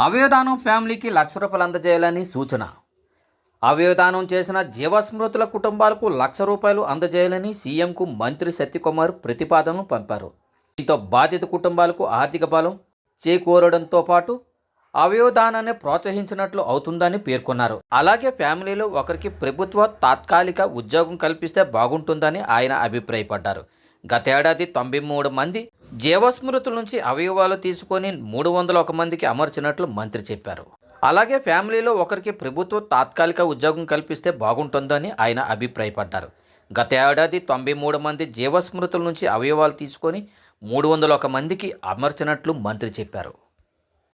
అవయవదానం ఫ్యామిలీకి ₹1,00,000 అందజేయాలని సూచన. అవయవదానం చేసిన జీవస్మృతుల కుటుంబాలకు ₹1,00,000 అందజేయాలని సీఎంకు మంత్రి సత్యకుమార్ ప్రతిపాదనలు పంపారు. దీంతో బాధిత కుటుంబాలకు ఆర్థిక బలం చేకూరడంతో పాటు అవయవదానాన్ని ప్రోత్సహించినట్లు అవుతుందని పేర్కొన్నారు. అలాగే ఫ్యామిలీలో ఒకరికి ప్రభుత్వ తాత్కాలిక ఉద్యోగం కల్పిస్తే బాగుంటుందని ఆయన అభిప్రాయపడ్డారు. గతేడాది 93 మంది జీవస్మృతుల నుంచి అవయవాలు తీసుకొని 301 మందికి అమర్చినట్లు మంత్రి చెప్పారు. అలాగే ఫ్యామిలీలో ఒకరికి ప్రభుత్వ తాత్కాలిక ఉద్యోగం కల్పిస్తే బాగుంటుందని ఆయన అభిప్రాయపడ్డారు. గత ఏడాది 93 మంది జీవస్మృతుల నుంచి అవయవాలు తీసుకొని 301 మందికి అమర్చినట్లు మంత్రి చెప్పారు.